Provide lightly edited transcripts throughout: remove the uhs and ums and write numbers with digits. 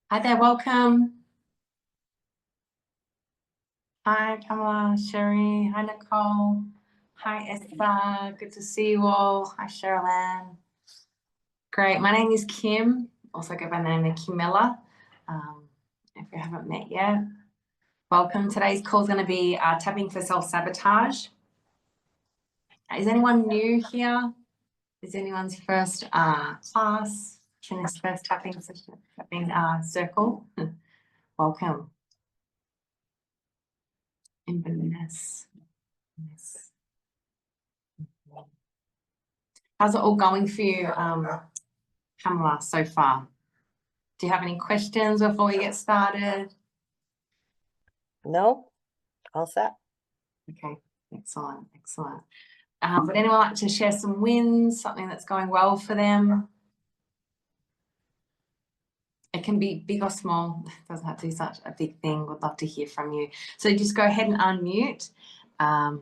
Hi there, welcome. Hi, Pamela, Sherry. Hi, Nicole. Hi, Esther. Good to see you all. Hi, Sherilyn. Great. My name is Kim. Also go by the name of Kimella. If you haven't met yet, welcome. Today's call is going to be tapping for self-sabotage. Is anyone new here? Is anyone's first class in this first tapping session, circle? Welcome. Inverness. Yes. How's it all going for you, Pamela, so far? Do you have any questions before we get started? No, all set. Okay, excellent, excellent. Would anyone like to share some wins, something that's going well for them? It can be big or small. It doesn't have to be such a big thing. Would love to hear from you. So just go ahead and unmute. I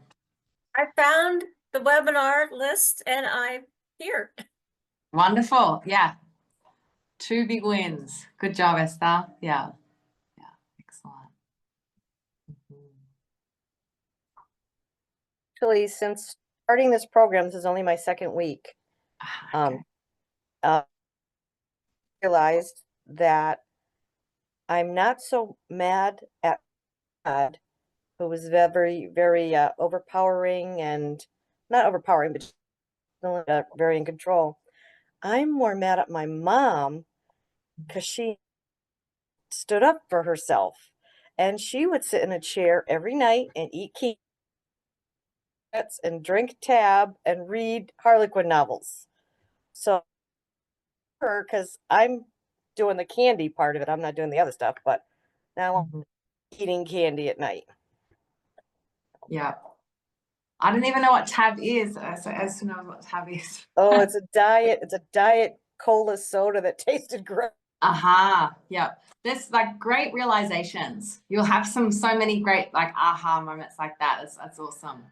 found the webinar list and I'm here. Wonderful. Yeah. 2 big wins. Good job, Esther. Yeah. Yeah. Excellent. Actually, since starting this program, this is only my second week. Okay. Realized that I'm not so mad at God, who was very, very overpowering and not overpowering, but very in control. I'm more mad at my mom because she stood up for herself, and she would sit in a chair every night and eat and drink tab and read Harlequin novels. So, because I'm doing the candy part of it, I'm not doing the other stuff, but now I'm eating candy at night. Yeah. I don't even know what tab is, so as to know what tab is. Oh, it's a diet cola soda that tasted great. Aha, yeah. There's like great realizations. You'll have so many great like aha moments like that. That's awesome.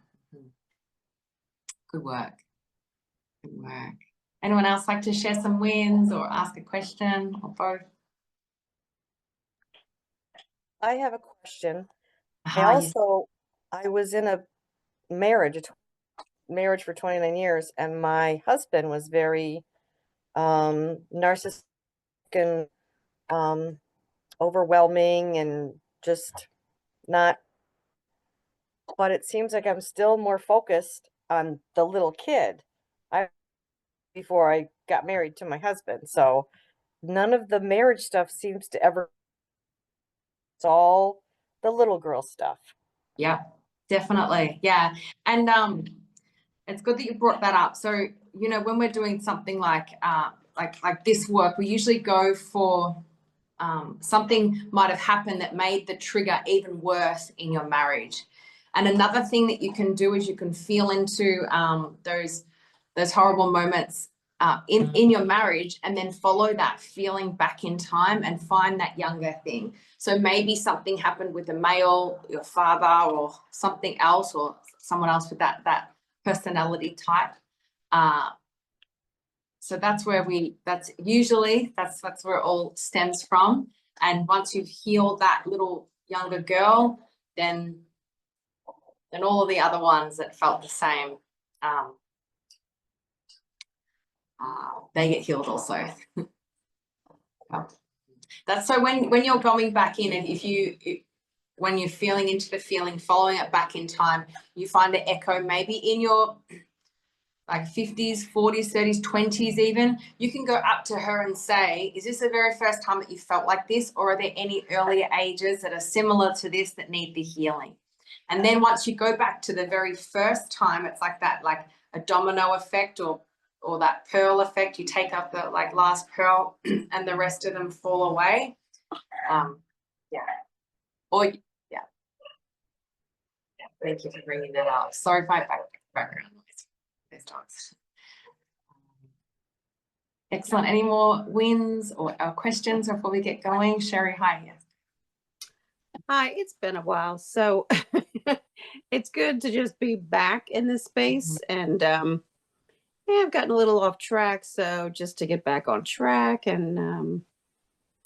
Good work. Good work. Anyone else like to share some wins or ask a question or both? I have a question. Aha, I was in a marriage for 29 years, and my husband was very narcissistic and overwhelming and just not, but it seems like I'm still more focused on the little kid before I got married to my husband. So none of the marriage stuff seems to ever, it's all the little girl stuff. yeah, definitely. Yeah. And it's good that you brought that up. So, you know, when we're doing something like this work, we usually go for something might have happened that made the trigger even worse in your marriage. And another thing that you can do is you can feel into those horrible moments in your marriage, and then follow that feeling back in time and find that younger thing. So maybe something happened with a male, your father, or something else, or someone else with that personality type. So that's where that's where it all stems from. And once you've healed that little younger girl, then all of the other ones that felt the same, they get healed also. That's so when you're going back in, and when you're feeling into the feeling, following it back in time, you find an echo maybe in your like 50s, 40s, 30s, 20s even, you can go up to her and say, is this the very first time that you felt like this, or are there any earlier ages that are similar to this that need the healing? And then once you go back to the very first time, it's like that, like a domino effect or that pearl effect. You take up the like last pearl and the rest of them fall away. Yeah. Or yeah. Thank you for bringing that up. Sorry if I background noise. There's dogs. Excellent. Any more wins or questions before we get going? Sherry, hi. Yes. Hi, it's been a while. So it's good to just be back in this space. And yeah, I've gotten a little off track. So just to get back on track and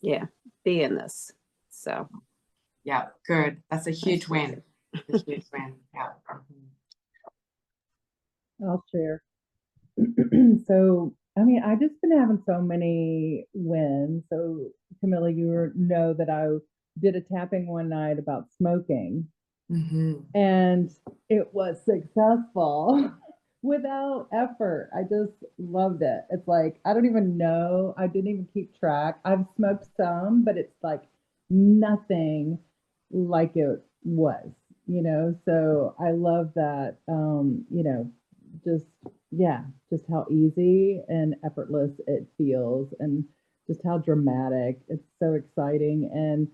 yeah, be in this. So Yeah, good. That's a huge Nice win. A huge win. Yeah. I'll share. So, I mean, I've just been having so many wins. So, Camilla, you know that I did a tapping one night about smoking, and it was successful without effort. I just loved it. It's like, I don't even know. I didn't even keep track. I've smoked some, but it's like nothing like it was, you know? So I love that, you know, just, yeah, just how easy and effortless it feels and just how dramatic. It's so exciting. And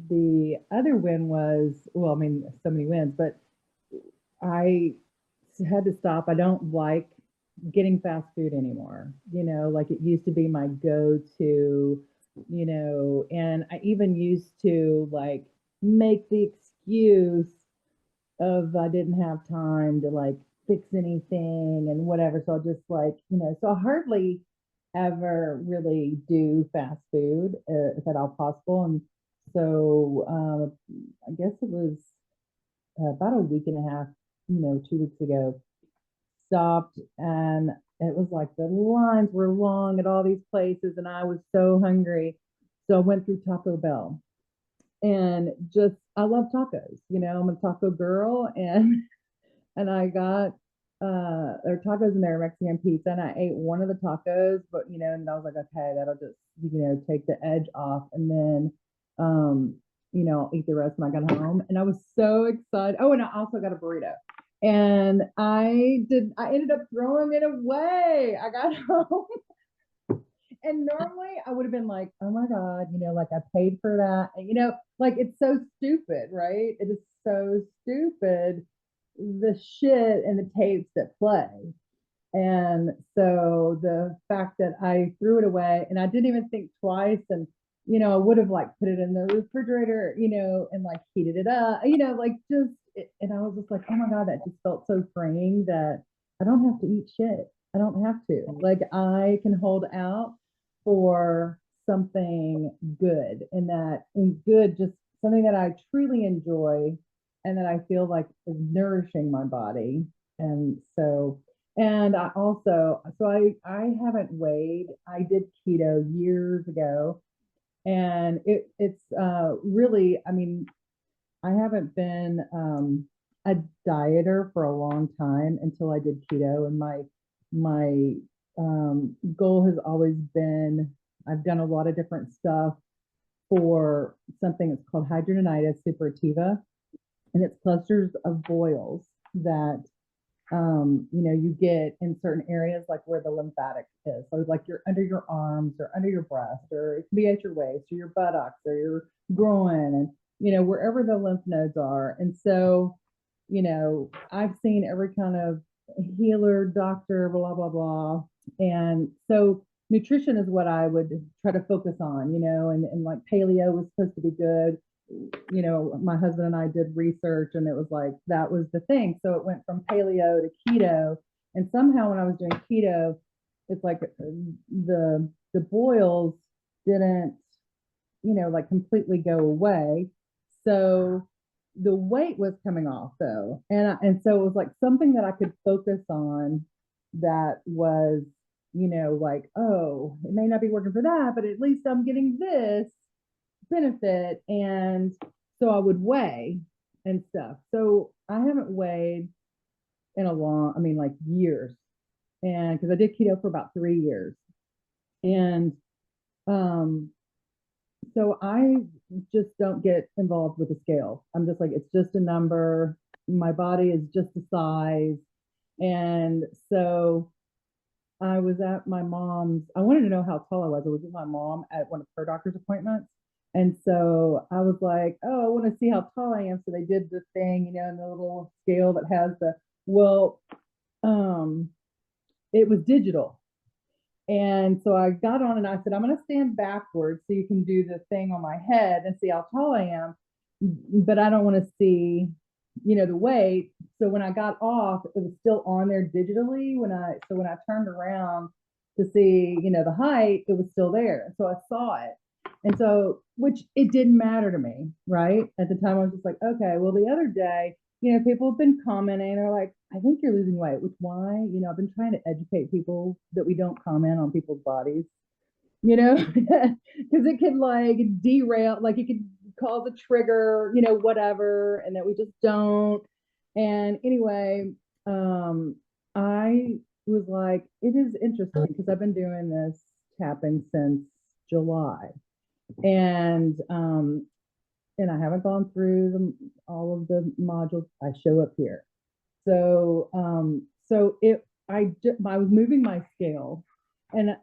the other win was, well, I mean, so many wins, but I had to stop. I don't like getting fast food anymore. You know, like it used to be my go-to, you know, and I even used to like make the excuse of I didn't have time to like fix anything and whatever. So I'll just like, you know, so I hardly ever really do fast food if at all possible. And so I guess it was about a week and a half, you know, 2 weeks ago, stopped, and it was like the lines were long at all these places and I was so hungry. So I went through Taco Bell and just, I love tacos, you know, I'm a taco girl, and I got there are tacos in there, Mexican pizza, and I ate one of the tacos, but you know, and I was like, okay, that'll just, you know, take the edge off. And then you know, I'll eat the rest when I got home. And I was so excited. Oh, and I also got a burrito. And I ended up throwing it away. I got home. And normally I would have been like, oh my God, you know, like I paid for that. And, you know, like it's so stupid, right? It is so stupid, the shit and the tapes that play. And so the fact that I threw it away and I didn't even think twice, and you know, I would have like put it in the refrigerator, you know, and like heated it up, you know, like just, and I was just like, oh my God, that just felt so freeing that I don't have to eat shit. I don't have to. Like I can hold out for something good, and that good, just something that I truly enjoy and that I feel like is nourishing my body. And so, and I also, so I haven't weighed. I did keto years ago, and it's really, I mean, I haven't been a dieter for a long time until I did keto, and my goal has always been, I've done a lot of different stuff for something that's called hidradenitis suppurativa, and it's clusters of boils that you know, you get in certain areas like where the lymphatic is. So like you're under your arms or under your breast, or it can be at your waist or your buttocks or your groin, and you know, wherever the lymph nodes are. And so, you know, I've seen every kind of healer, doctor, blah, blah, blah. And so nutrition is what I would try to focus on, you know, and like paleo was supposed to be good. You know, my husband and I did research, and it was like that was the thing. So it went from paleo to keto, and somehow when I was doing keto, it's like the boils didn't, you know, like completely go away. So the weight was coming off though, and so it was like something that I could focus on that was, you know, like, oh, it may not be working for that, but at least I'm getting this benefit. And so I would weigh and stuff. So I haven't weighed in a long, I mean, like years. And because I did keto for about 3 years. And so I just don't get involved with the scale. I'm just like, it's just a number. My body is just a size. And so I was at my mom's, I wanted to know how tall I was. I was with my mom at one of her doctor's appointments. And so I was like, oh, I want to see how tall I am. So they did the thing, you know, and the little scale that has the, well, it was digital. And so I got on and I said, I'm going to stand backwards so you can do the thing on my head and see how tall I am. But I don't want to see, you know, the weight. So when I got off, it was still on there digitally. When I turned around to see, you know, the height, it was still there. So I saw it. And so, which it didn't matter to me, right? At the time, I was just like, okay, well, the other day, you know, people have been commenting, they're like, I think you're losing weight, which why, you know, I've been trying to educate people that we don't comment on people's bodies, you know, because it could like derail, like it could cause a trigger, you know, whatever, and that we just don't. And anyway, I was like, it is interesting because I've been doing this tapping since July. And I haven't gone through all of the modules. I show up here. So I was moving my scale, and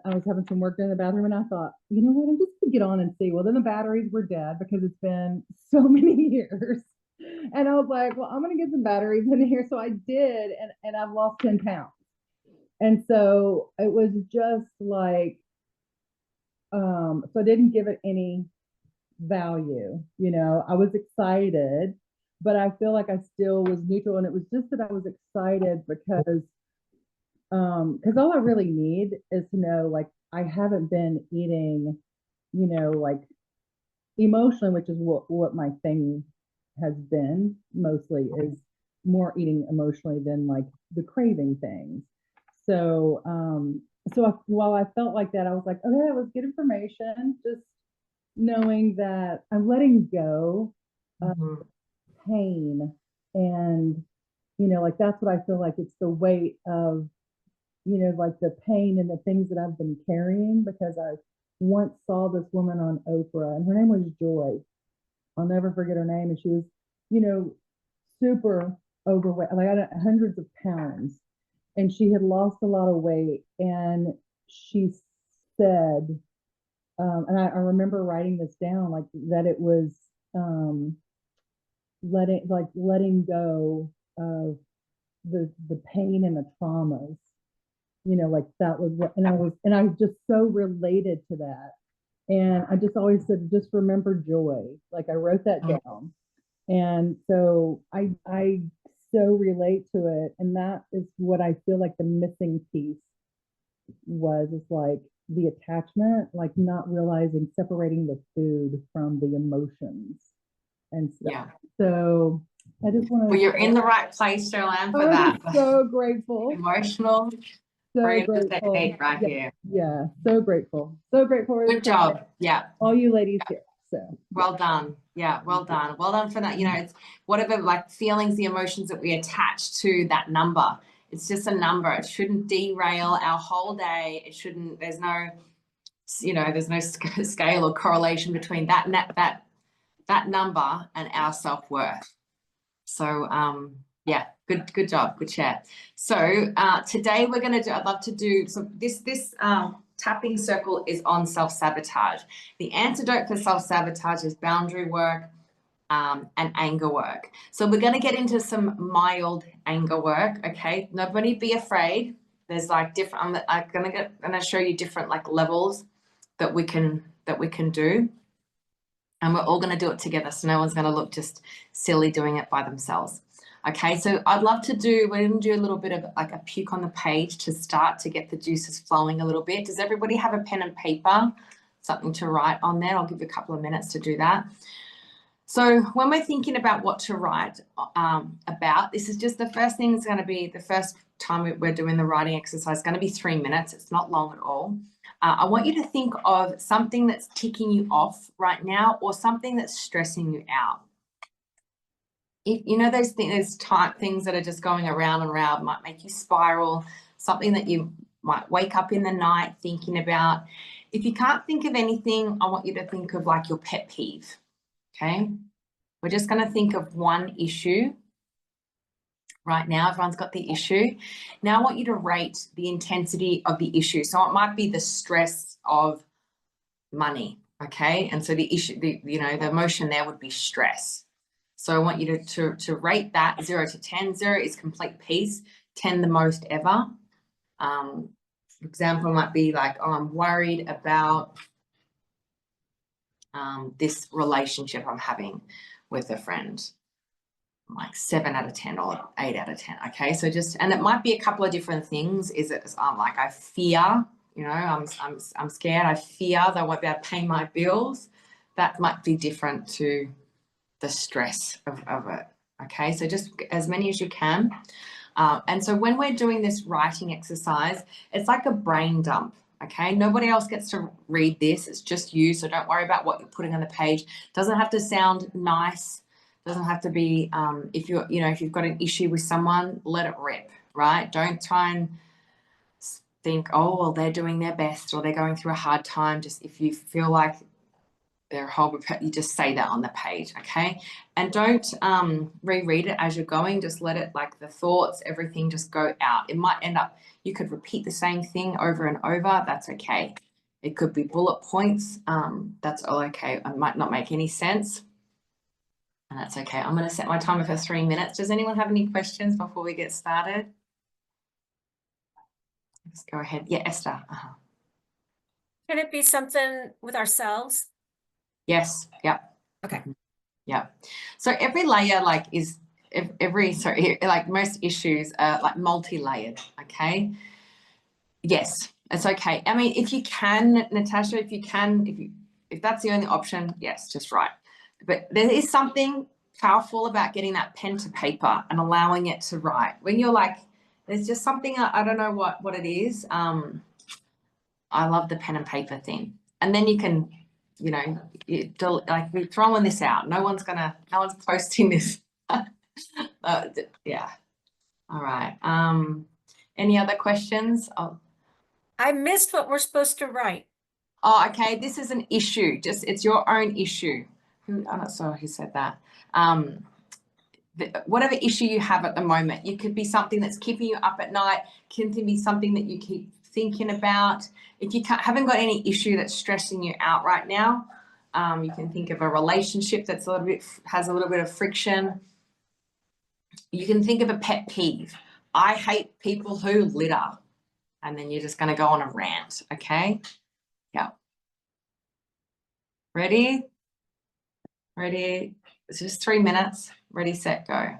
I was having some work done in the bathroom, and I thought, you know what, I'm just gonna get on and see. Well, then the batteries were dead because it's been so many years. And I was like, well, I'm gonna get some batteries in here. So I did, and I've lost 10 pounds. And so it was just like, so I didn't give it any value, you know. I was excited, but I feel like I still was neutral. And it was just that I was excited because all I really need is to know, like, I haven't been eating, you know, like emotionally, which is what my thing has been mostly, is more eating emotionally than like the craving things. So while I felt like that, I was like, okay, that was good information. Just knowing that I'm letting go of pain, and, you know, like, that's what I feel like. It's the weight of, you know, like the pain and the things that I've been carrying, because I once saw this woman on Oprah, and her name was Joy. I'll never forget her name. And she was, you know, super overweight, like hundreds of pounds. And she had lost a lot of weight. And she said, and I remember writing this down, like, that it was letting go of the pain and the traumas, you know, like that was what, and I just so related to that. And I just always said, just remember joy. Like, I wrote that down. And so I so relate to it. And that is what I feel like the missing piece was, is like the attachment, like not realizing, separating the food from the emotions and stuff. Yeah. So I just want to. Well, you're in the right place, Joanne, for that. So grateful. Emotional. So Grateful grateful. technique right here. Yeah, so grateful. So grateful. Good job. Yeah. All you ladies here. So well done. Yeah, well done. Well done for that. You know, it's whatever, like, feelings, the emotions that we attach to that number. It's just a number. It shouldn't derail our whole day. It shouldn't, there's no, you know, there's no scale or correlation between that number and our self-worth. So yeah, good job, good share. So today we're going to do, I'd love to do, so this tapping circle is on self-sabotage. The antidote for self-sabotage is boundary work and anger work. So we're going to get into some mild anger work. Okay, nobody be afraid. There's like different, I'm gonna show you different like levels that we can do, and we're all going to do it together, so no one's going to look just silly doing it by themselves. Okay, so I'd love to do, we're going to do a little bit of like a puke on the page to start to get the juices flowing a little bit. Does everybody have a pen and paper, something to write on there? I'll give you a couple of minutes to do that. So when we're thinking about what to write about, this is just the first thing. It's going to be the first time we're doing the writing exercise. It's going to be 3 minutes. It's not long at all. I want you to think of something that's ticking you off right now, or something that's stressing you out. If you know those type things that are just going around and around, might make you spiral, something that you might wake up in the night thinking about. If you can't think of anything, I want you to think of like your pet peeve. Okay, we're just going to think of one issue right now. Everyone's got the issue. Now I want you to rate the intensity of the issue. So it might be the stress of money. Okay, and so the issue, the emotion there would be stress. So I want you to rate that 0 to 10. 0 is complete peace, 10 the most ever. For example, might be like, oh, I'm worried about this relationship I'm having with a friend. like 7 out of 10 or 8 out of 10. Okay, so just, and it might be a couple of different things. Is it like I fear, you know, I'm scared, I fear that I won't be able to pay my bills. That might be different to the stress of it. Okay, so just as many as you can. And so when we're doing this writing exercise, it's like a brain dump. Okay, nobody else gets to read this. It's just you. So don't worry about what you're putting on the page. Doesn't have to sound nice. Doesn't have to be, if you've got an issue with someone, let it rip, right? Don't try and think, oh, well, they're doing their best or they're going through a hard time. Just if you feel like they're horrible, you just say that on the page, okay? And don't reread it as you're going. Just let it, like the thoughts, everything just go out. It might end up, you could repeat the same thing over and over. That's okay. It could be bullet points. That's all okay. It might not make any sense. And that's okay. I'm going to set my timer for 3 minutes. Does anyone have any questions before we get started? Let's go ahead. Yeah, Esther. Can it be something with ourselves? Yes. Yep. Okay. Yeah. So every layer like is like most issues are like multi-layered. Okay. Yes, it's okay. I mean, if you can, Natasha, if that's the only option, yes, just write. But there is something powerful about getting that pen to paper and allowing it to write. When you're like, there's just something, I don't know what it is. I love the pen and paper thing. And then you can, you know, like we're throwing this out. No one's posting this. Yeah. All right. Any other questions? I missed what we're supposed to write. Oh, okay. This is an issue. It's your own issue. I'm not sure who said that. Whatever issue you have at the moment, it could be something that's keeping you up at night. Can be something that you keep thinking about. If you haven't got any issue that's stressing you out right now, you can think of a relationship that's has a little bit of friction. You can think of a pet peeve. I hate people who litter. And then you're just going to go on a rant. Okay. Yeah. Ready? It's just 3 minutes. Ready, set, go.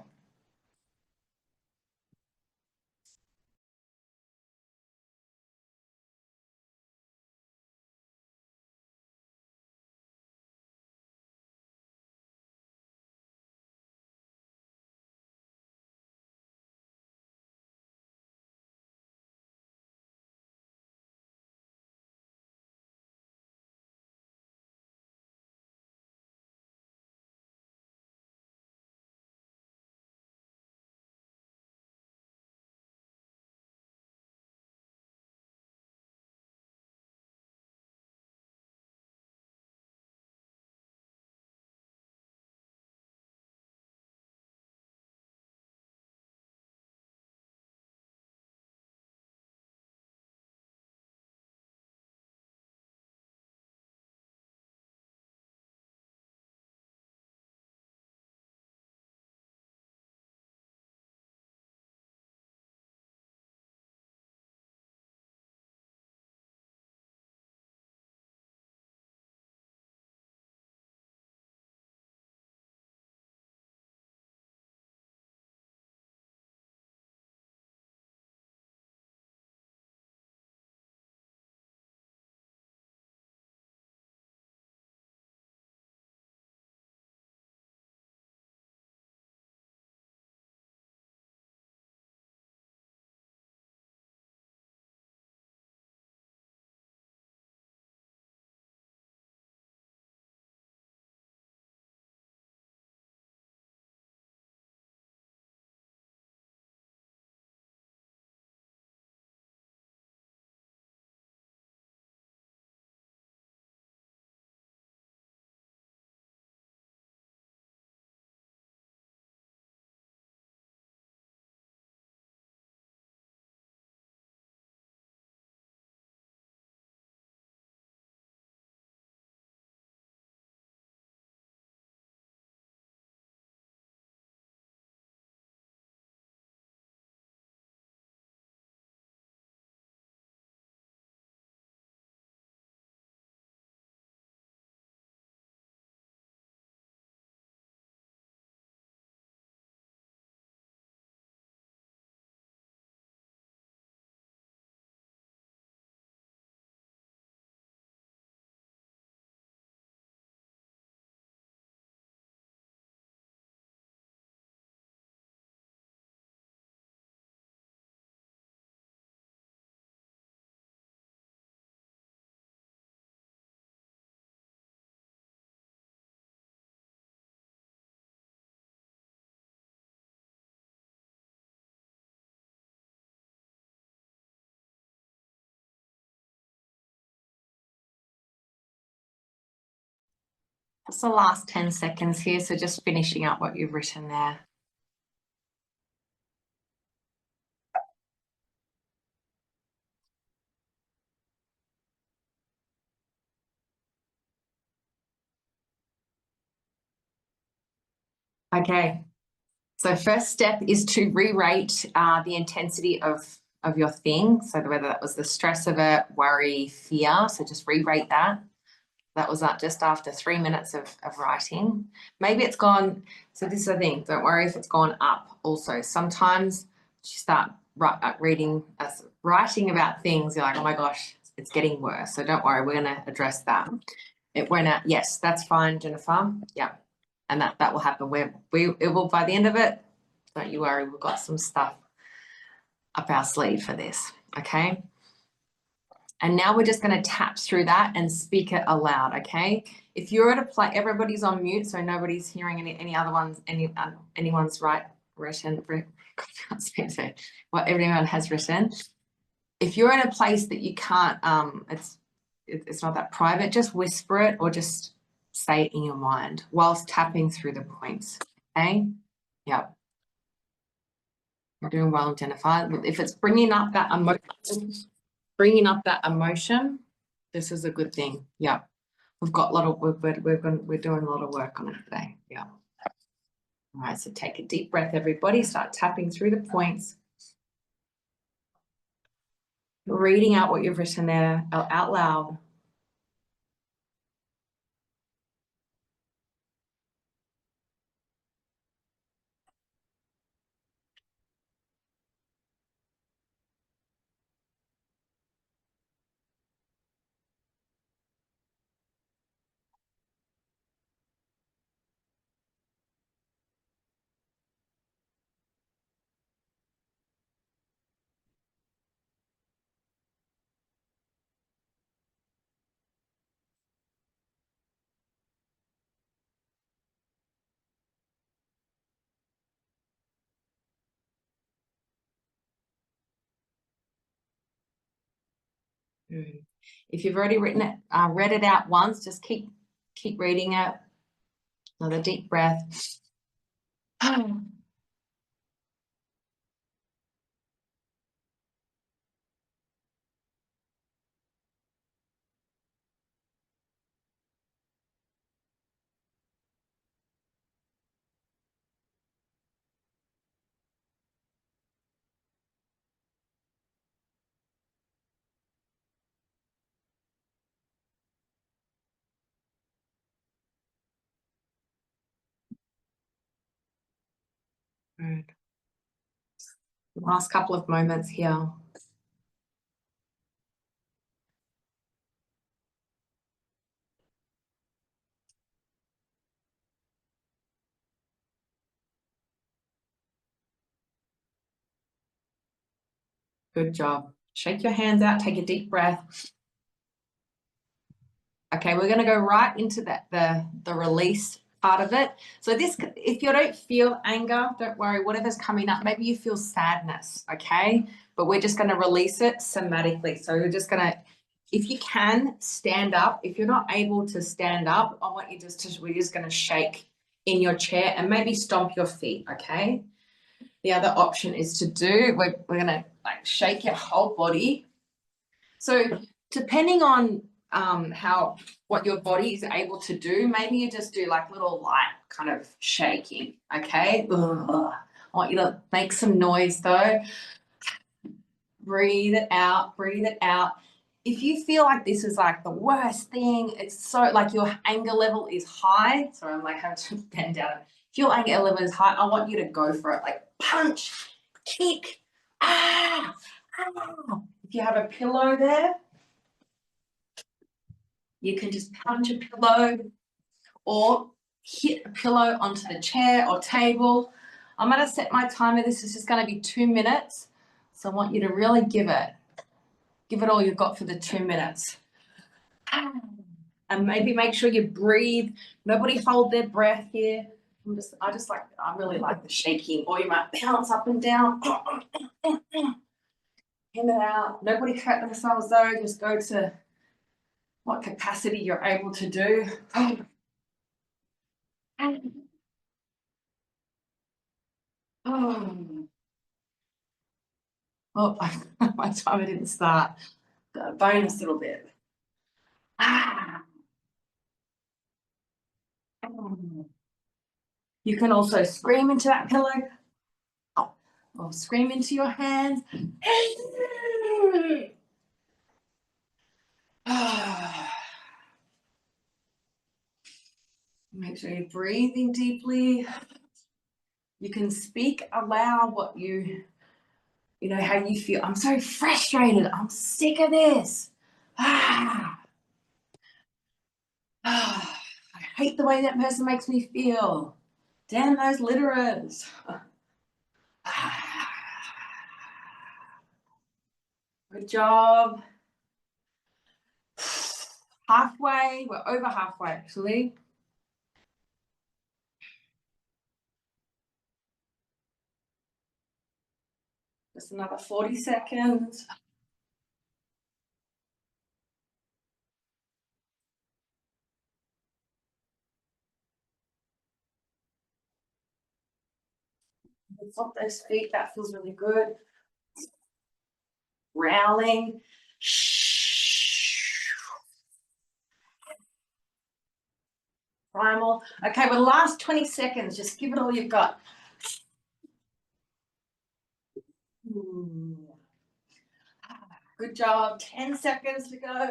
It's the last 10 seconds here, so just finishing up what you've written there. Okay, so first step is to re-rate the intensity of your thing. So whether that was the stress of it, worry, fear, so just re-rate that. That was just after 3 minutes of writing. Maybe it's gone, so this is the thing, don't worry if it's gone up also. Sometimes you start writing about things, you're like, oh my gosh, it's getting worse. So don't worry, we're gonna address that. It went out, yes, that's fine, Jennifer, yeah. And that will happen. It will, by the end of it, don't you worry, we've got some stuff up our sleeve for this, okay? And now we're just going to tap through that and speak it aloud, okay? If you're at a place, everybody's on mute, so nobody's hearing any other ones, anyone's written, what everyone has written. If you're in a place that you can't, it's not that private, just whisper it or just say it in your mind whilst tapping through the points, okay? Yep. You're doing well, Jennifer. If it's bringing up that emotion, this is a good thing. Yeah, we've got a lot of we're doing a lot of work on it today. Yeah. All right, so take a deep breath, everybody. Start tapping through the points, reading out what you've written there out loud. If you've already written it, read it out once, just keep reading it. Another deep breath. Good. Last couple of moments here. Good job. Shake your hands out, take a deep breath. Okay, we're going to go right into the release part of it. So this, if you don't feel anger, don't worry, whatever's coming up, maybe you feel sadness, okay? But we're just going to release it somatically. So we're just going to, if you can, stand up. If you're not able to stand up, I want you we're just going to shake in your chair and maybe stomp your feet, okay? The other option is to we're going to like shake your whole body. So depending on what your body is able to do, maybe you just do like little light kind of shaking, okay? Ugh. I want you to make some noise though. Breathe it out, breathe it out. If you feel like this is like the worst thing, it's so like your anger level is high. Sorry, I'm like having to bend down. If your anger level is high, I want you to go for it, like punch, kick, ah. If you have a pillow there, you can just punch a pillow or hit a pillow onto the chair or table. I'm going to set my timer. This is just going to be 2 minutes. So I want you to really give it all you've got for the 2 minutes. And maybe make sure you breathe. Nobody hold their breath here. I really like the shaking, or you might bounce up and down. In and out. Nobody hurt themselves though. Just go to what capacity you're able to do. Oh, my timer didn't start. Got a bonus little bit. You can also scream into that pillow or scream into your hands. Make sure you're breathing deeply. You can speak aloud what you know, how you feel. I'm so frustrated. I'm sick of this. I hate the way that person makes me feel. Damn those litterers. Good job. Halfway. We're over halfway, actually. Just another 40 seconds. Flop those feet. That feels really good. Growling. Primal. Okay, well, last 20 seconds. Just give it all you've got. Good job. 10 seconds to go.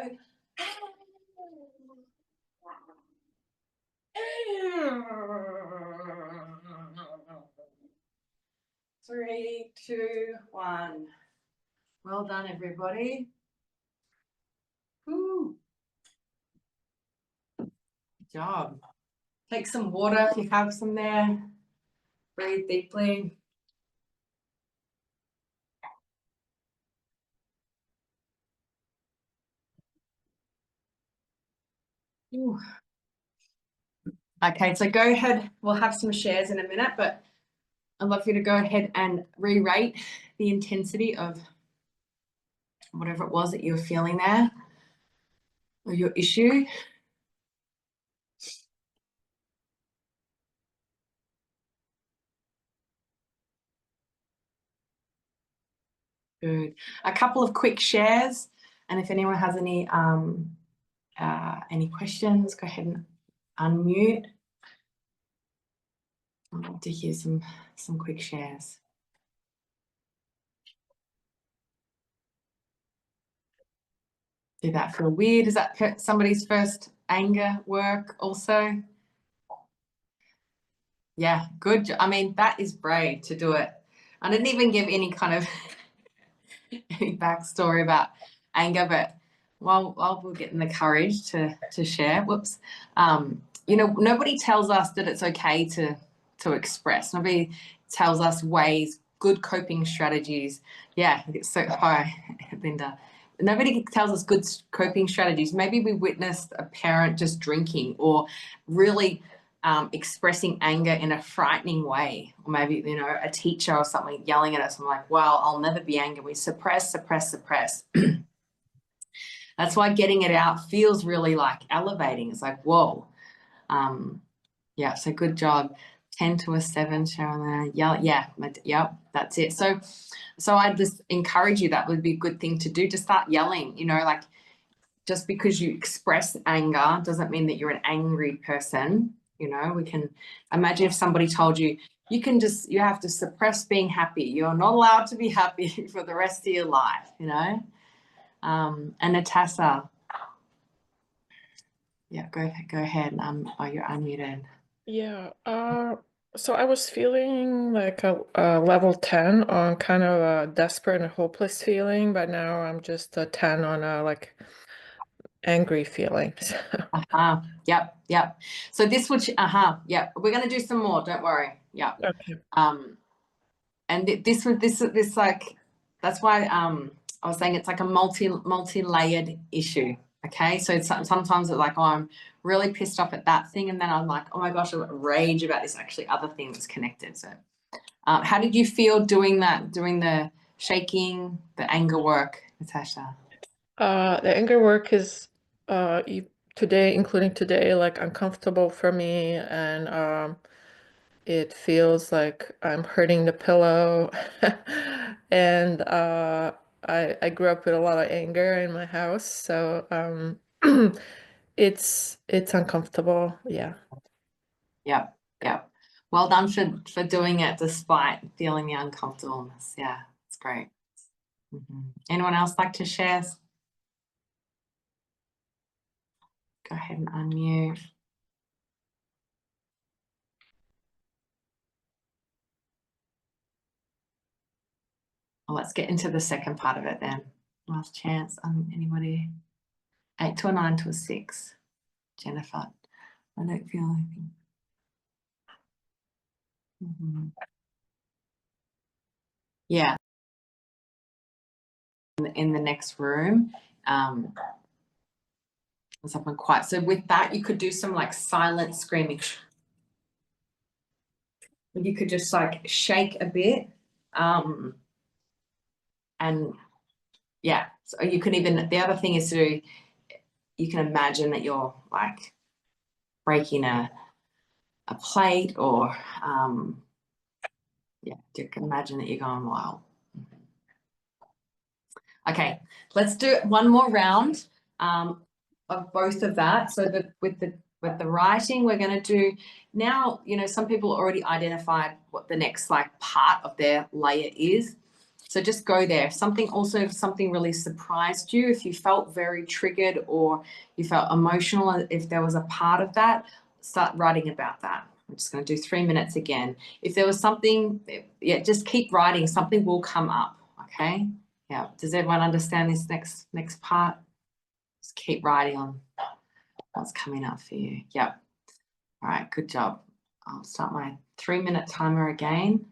3, 2, 1. Well done, everybody. Woo. Good job. Take some water if you have some there. Breathe deeply. Ooh. Okay, so go ahead. We'll have some shares in a minute, but I'd love you to go ahead and re-rate the intensity of whatever it was that you were feeling there or your issue. Good. A couple of quick shares, and if anyone has any questions, go ahead and unmute. I'd like to hear some quick shares. Did that feel weird? Is that somebody's first anger work also? Yeah, good. I mean, that is brave to do it. I didn't even give any kind of any backstory about anger, but while we're getting the courage to share, you know, nobody tells us that it's okay to express. Nobody tells us ways, good coping strategies. Yeah, it's so hi, Linda. Nobody tells us good coping strategies. Maybe we witnessed a parent just drinking or really expressing anger in a frightening way, or maybe, you know, a teacher or something yelling at us. I'm like, wow, I'll never be angry. We suppress. That's why getting it out feels really like elevating. It's like, whoa. Yeah, so good job. 10 to a 7, Sharon. Yeah, that's it. So I just encourage you, that would be a good thing to do, to start yelling, you know, like, just because you express anger doesn't mean that you're an angry person. You know, we can imagine if somebody told you, you have to suppress being happy. You're not allowed to be happy for the rest of your life, you know. And Natasha, yeah, go ahead. You're unmuted. Yeah. So I was feeling like a level 10 on kind of a desperate and hopeless feeling, but now I'm just a 10 on a like angry feelings. Yep. So this would, yeah, we're going to do some more. Don't worry. Yeah. Okay. And this like, that's why I was saying it's like a multi-layered issue. Okay, so sometimes it's like, oh, I'm really pissed off at that thing, and then I'm like, oh my gosh, I rage about this actually other thing that's connected. So how did you feel doing the shaking, the anger work, Natasha? The anger work is today, including today, like uncomfortable for me, and it feels like I'm hurting the pillow. And I grew up with a lot of anger in my house, so it's uncomfortable. Yeah. Yep, yep. Well done for doing it despite feeling the uncomfortableness. Yeah, it's great. Anyone else like to share? Go ahead and unmute. Well, let's get into the second part of it then. Last chance. Anybody? 8 to a 9 to a 6. Jennifer, I don't feel anything. Yeah. In the next room. Someone quiet. So with that, you could do some like silent screaming. You could just like shake a bit. And yeah, so you can even, the other thing is to, you can imagine that you're like breaking a plate, or yeah, you can imagine that you're going wild. Okay, let's do one more round of both of that. So that with the writing, we're going to do now, you know, some people already identified what the next like part of their layer is. So just go there. Something really surprised you, if you felt very triggered or you felt emotional, if there was a part of that, start writing about that. I'm just going to do 3 minutes again. If there was something, yeah, just keep writing. Something will come up. Okay. Yeah. Does everyone understand this next part? Just keep writing on what's coming up for you. Yep. All right. Good job. I'll start my 3-minute timer again.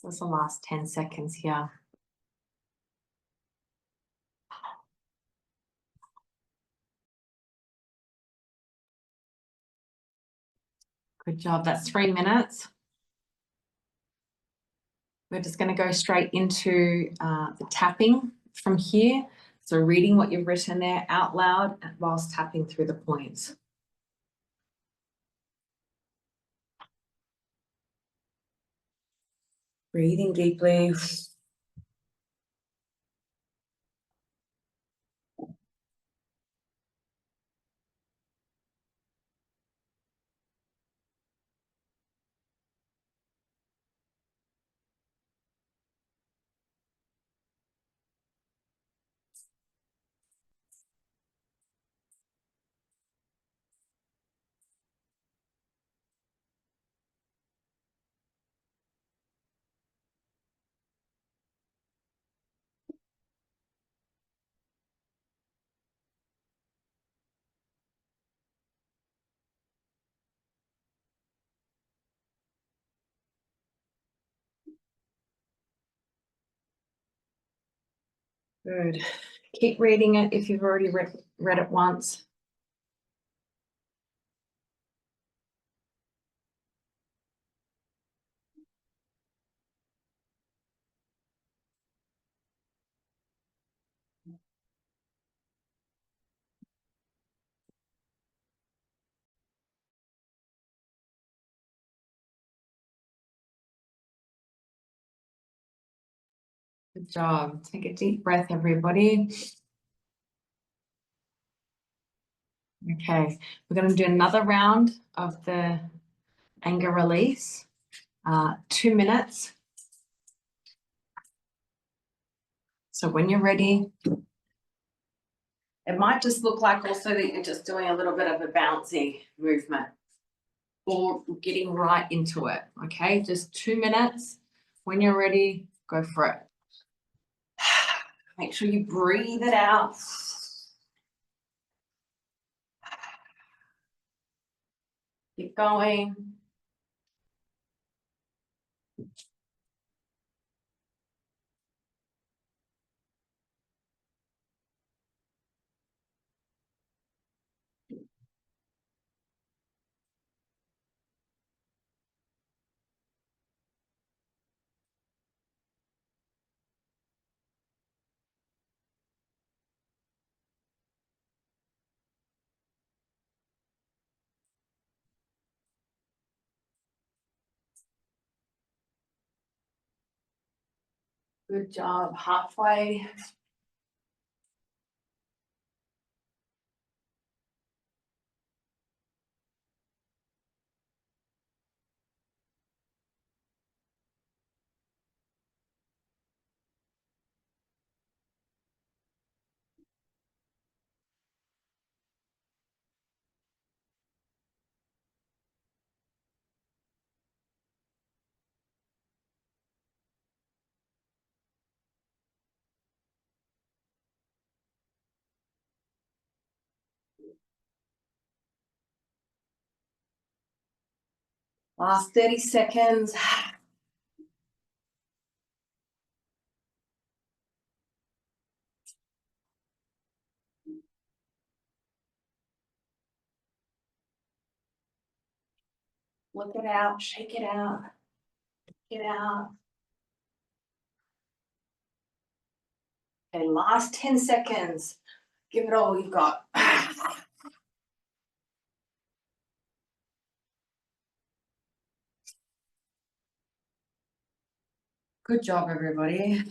So it's the last 10 seconds here. Good job. That's 3 minutes. We're just going to go straight into the tapping from here. So reading what you've written there out loud whilst tapping through the points. Breathing deeply. Good. Keep reading it if you've already read it once. Good job. Take a deep breath, everybody. Okay, we're going to do another round of the anger release. 2 minutes. So when you're ready, it might just look like also that you're just doing a little bit of a bouncy movement or getting right into it. Okay, just 2 minutes. When you're ready, go for it. Make sure you breathe it out. Keep going. Good job. Halfway. Last 30 seconds. Look it out, shake it out, get out. Okay, last 10 seconds. Give it all you've got. Good job, everybody.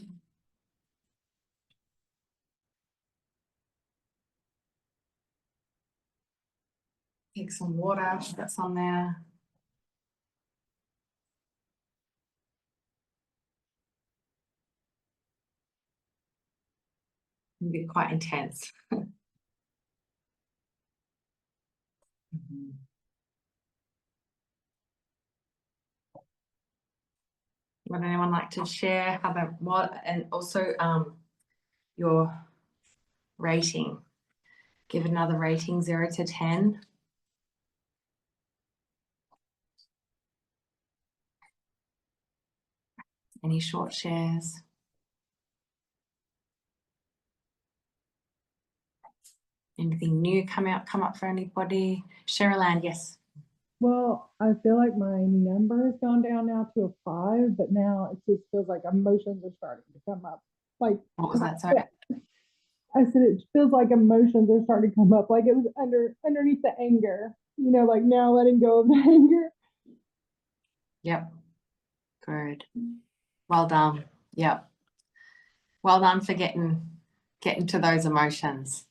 Take some water, get some there. Can be quite intense. Would anyone like to share how that what and also your rating? Give another rating 0 to 10. Any short shares? Anything new come up for anybody? Cheryl Ann, yes. Well, I feel like my number has gone down now to a 5, but now it just feels like emotions are starting to come up. Like, What was that? Sorry. I said it feels like emotions are starting to come up, like it was underneath the anger, you know, like now letting go of the anger. Yep. Good. Well done. Yep. Well done for getting to those emotions.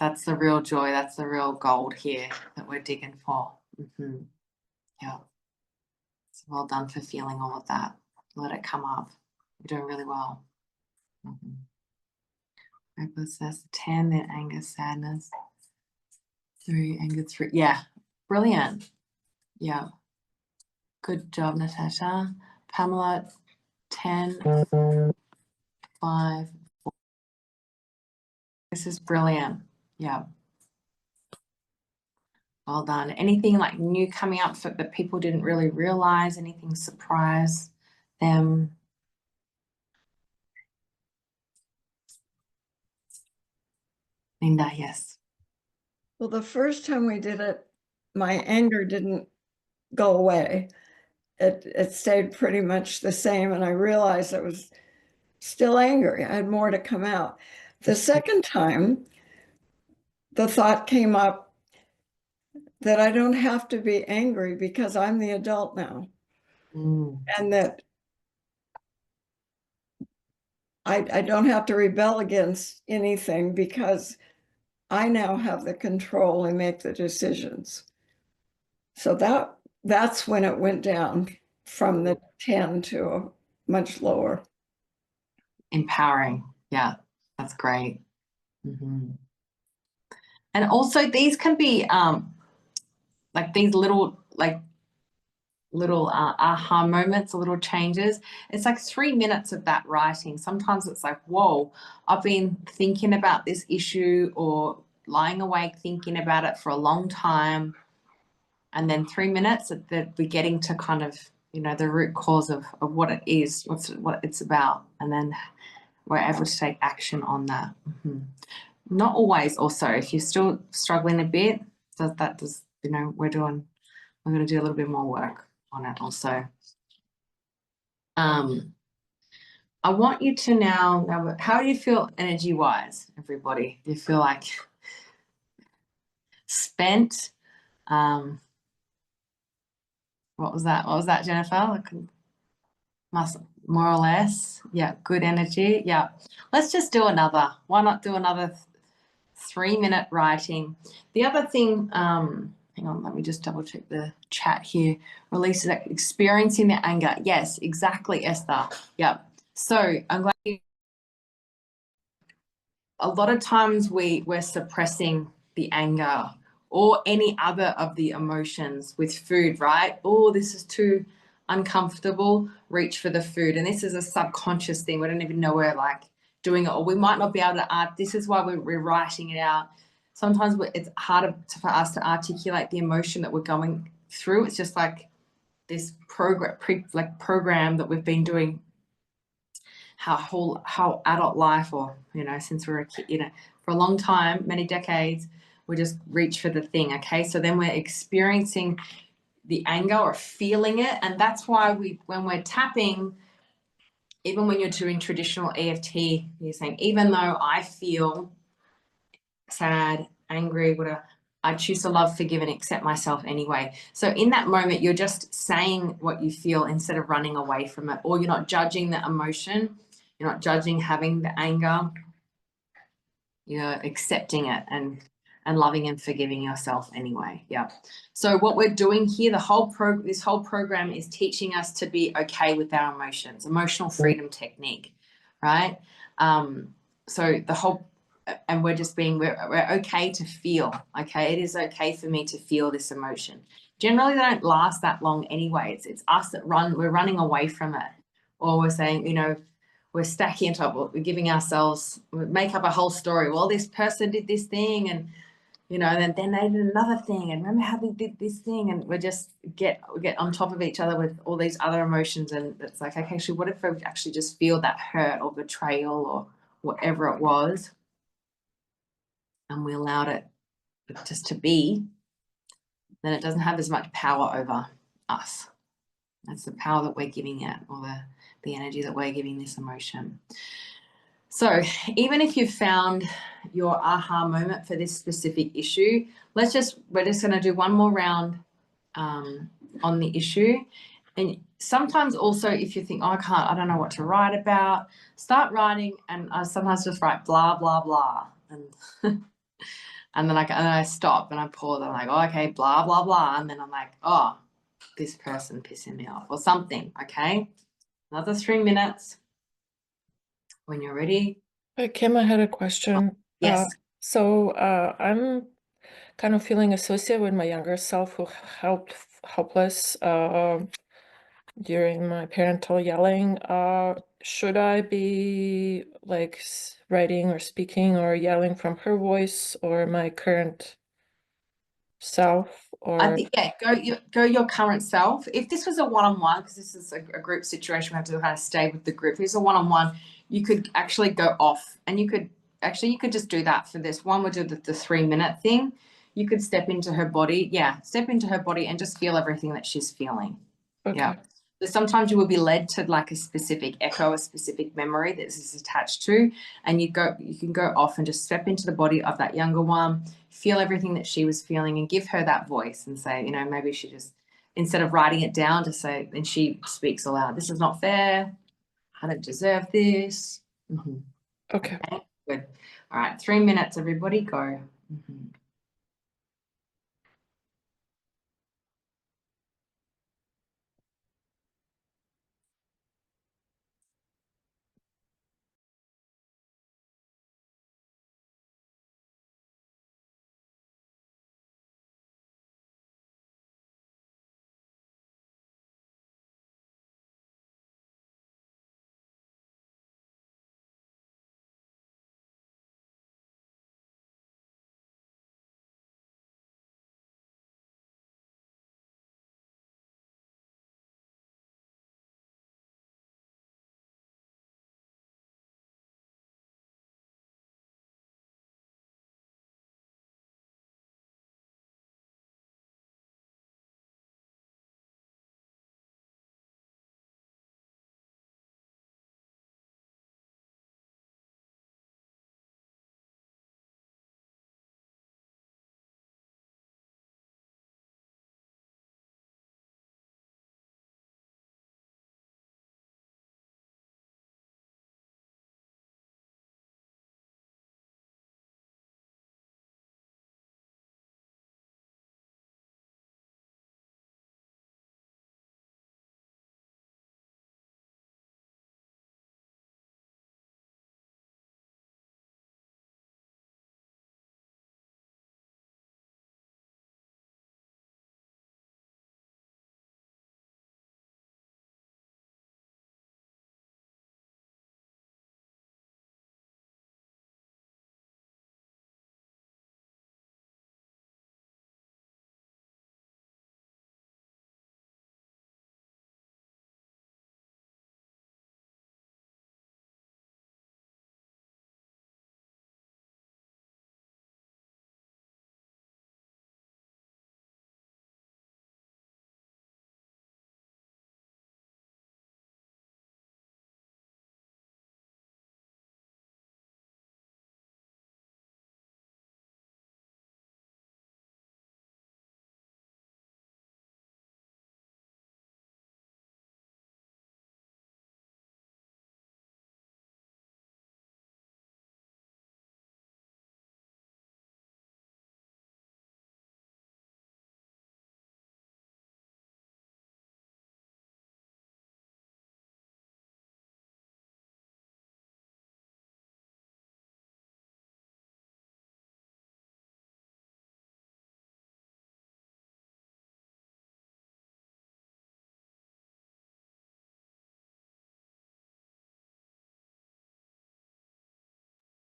That's the real joy. That's the real gold here that we're digging for. Yeah. So well done for feeling all of that. Let it come up. You're doing really well. Says 10, then anger, sadness. 3, anger, 3. Yeah. Brilliant. Yeah. Good job, Natasha. Pamela, 10, 5. This is brilliant. Yeah. Well done. Anything like new coming up that people didn't really realize? Anything surprise them? Linda, yes. Well, the first time we did it, my anger didn't go away. It stayed pretty much the same, and I realized I was still angry. I had more to come out. The second time, the thought came up that I don't have to be angry because I'm the adult now, and that I don't have to rebel against anything because I now have the control and make the decisions. So that's when it went down from the 10 to a much lower. Empowering. Yeah, that's great. And also these can be like these little aha moments, little changes. It's like 3 minutes of that writing. Sometimes it's like, whoa, I've been thinking about this issue or lying awake thinking about it for a long time. And then 3 minutes that we're getting to kind of, you know, the root cause of what it is, what it's about. And then we're able to take action on that. Not always also, if you're still struggling a bit, you know, we're going to do a little bit more work on it also. I want you to now, how do you feel energy wise, everybody? Do you feel like spent? What was that, Jennifer? Must more or less. Yeah, good energy. Yeah. Let's just do another. Why not do another 3-minute writing? The other thing, hang on, let me just double check the chat here. Releases experiencing the anger. Yes, exactly, Esther. Yeah. So I'm glad a lot of times we're suppressing the anger or any other of the emotions with food, right? Oh, this is too uncomfortable, reach for the food. And this is a subconscious thing. We don't even know we're like doing it, or we might not be able to this is why we're writing it out. Sometimes it's harder for us to articulate the emotion that we're going through. It's just like this program that we've been doing how adult life, or, you know, since we're a kid, you know, for a long time, many decades, we just reach for the thing. Okay. So then we're experiencing the anger or feeling it. And that's why when we're tapping, even when you're doing traditional EFT, you're saying, even though I feel sad, angry, whatever, I choose to love, forgive, and accept myself anyway. So in that moment, you're just saying what you feel instead of running away from it, or you're not judging the emotion. You're not judging having the anger. You're accepting it and loving and forgiving yourself anyway. Yeah. So what we're doing here, this whole program is teaching us to be okay with our emotions, emotional freedom technique, right? So the whole, and we're okay to feel. Okay, it is okay for me to feel this emotion. Generally, they don't last that long anyway. It's us that we're running away from it, or we're saying, you know, we're stacking on top, we're giving ourselves, we make up a whole story. Well, this person did this thing, and, you know, and then they did another thing, and remember how they did this thing, and we get on top of each other with all these other emotions, and it's like, okay, actually, what if we actually just feel that hurt or betrayal or whatever it was, and we allowed it just to be, then it doesn't have as much power over us. That's the power that we're giving it, or the energy that we're giving this emotion. So even if you've found your aha moment for this specific issue, we're just going to do one more round on the issue. And sometimes also, if you think, oh, I don't know what to write about, start writing, and I sometimes just write blah, blah, blah. And and then I stop and I pause. I'm like, oh, okay, blah, blah, blah. And then I'm like, oh, this person pissing me off or something. Okay. Another 3 minutes. When you're ready. Hey, Kim, I had a question. Yes. So I'm kind of feeling associated with my younger self who helped helpless during my parental yelling. Should I be like writing or speaking or yelling from her voice or my current self? Or I think, yeah, go your current self. If this was a one-on-one, because this is a group situation, we have to kind of stay with the group. If it's a one-on-one, you could actually go off, and you could just do that for this one. We'll do the 3-minute thing. You could step into her body. Yeah, step into her body and just feel everything that she's feeling. okay. Yeah. But sometimes you will be led to like a specific echo, a specific memory that this is attached to, and you can go off and just step into the body of that younger one, feel everything that she was feeling, and give her that voice and say, you know, maybe she just, instead of writing it down, to say, and she speaks aloud, this is not fair, I don't deserve this. Mm-hmm. Okay. Okay, good. All right, 3 minutes, everybody, go. Mm-hmm.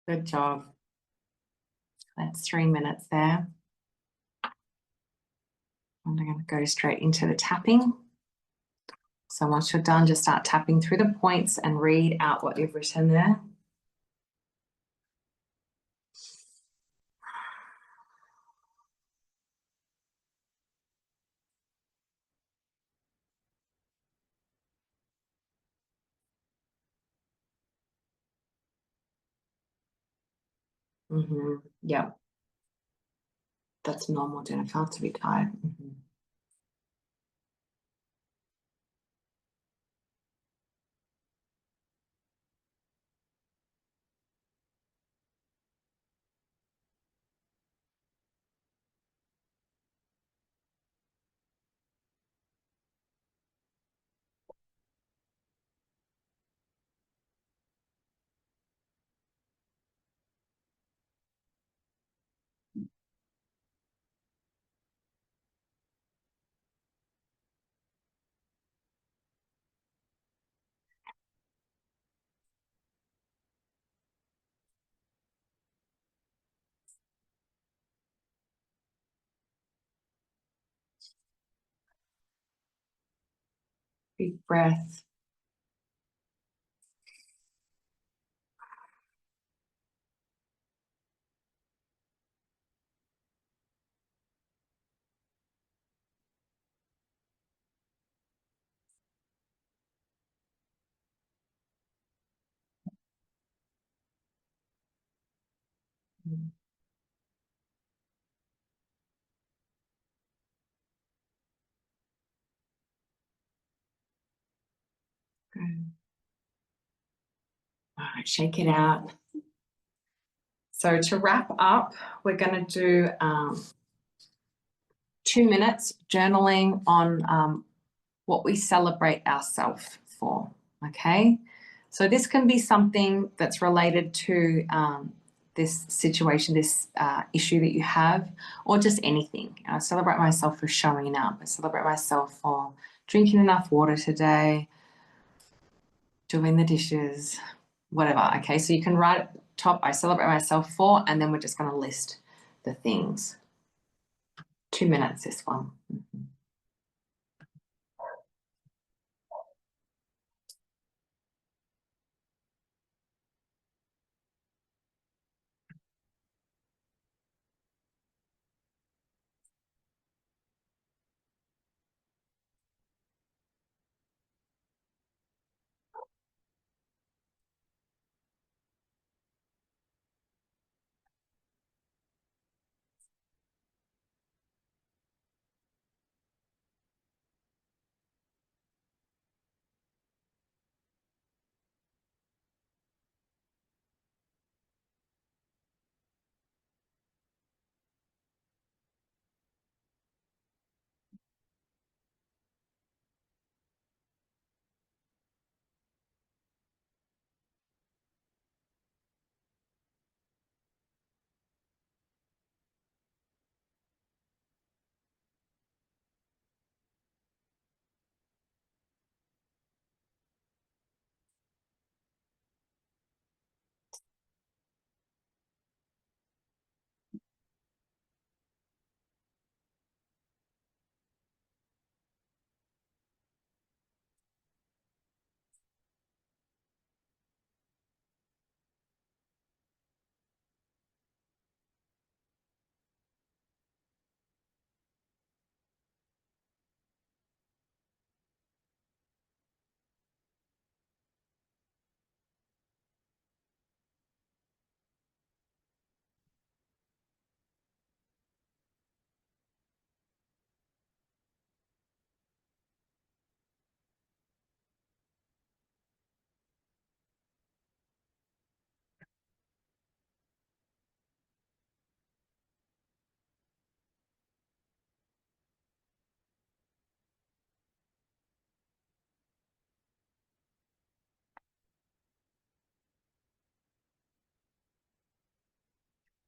Good job. That's 3 minutes there. And I'm going to go straight into the tapping. So once you're done, just start tapping through the points and read out what you've written there. Yeah. That's normal, Jennifer, to be tired. Big breath. Good. All right, shake it out. So to wrap up, we're going to do 2 minutes journaling on what we celebrate ourselves for, okay? So this can be something that's related to this situation, this issue that you have, or just anything. I celebrate myself for showing up. I celebrate myself for drinking enough water today, doing the dishes, whatever, okay? So you can write at the top, I celebrate myself for, and then we're just going to list the things. 2 minutes, this one.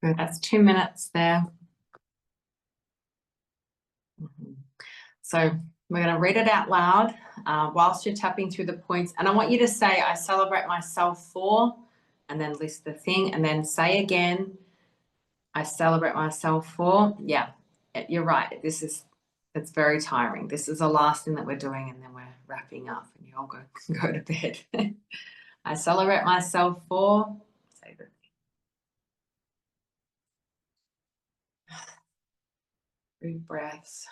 Good, that's 2 minutes there. So we're going to read it out loud whilst you're tapping through the points. And I want you to say, I celebrate myself for, and then list the thing, and then say again, I celebrate myself for, yeah, you're right. It's very tiring. This is the last thing that we're doing, and then we're wrapping up and you all go to bed. I celebrate myself for, say the 3 breaths.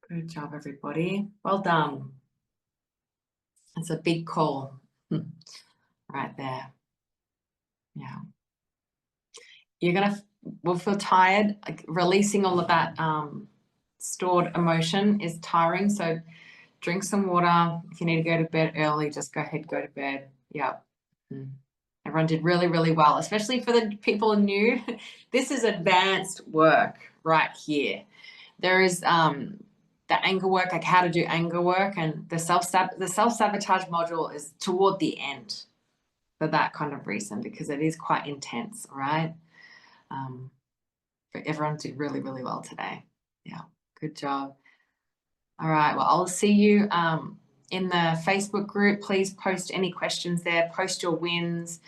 Good job, everybody. Well done. It's a big call right there. Yeah. We'll feel tired. Like releasing all of that stored emotion is tiring. So drink some water. If you need to go to bed early, just go ahead, go to bed. Yeah. Everyone did really, really well, especially for the people new. This is advanced work right here. There is the anger work, like how to do anger work, and the self-sabotage module is toward the end for that kind of reason, because it is quite intense, right? But everyone did really, really well today. Yeah, good job. All right, well, I'll see you in the Facebook group. Please post any questions there, post your wins,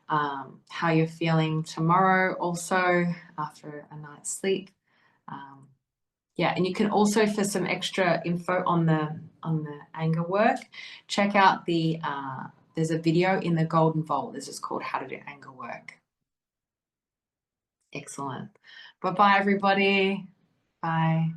how you're feeling tomorrow also after a night's sleep. Yeah, and you can also, for some extra info on the anger work, check out the there's a video in the Golden Vault. This is called How to Do Anger Work. Excellent. Bye-bye, everybody. Bye.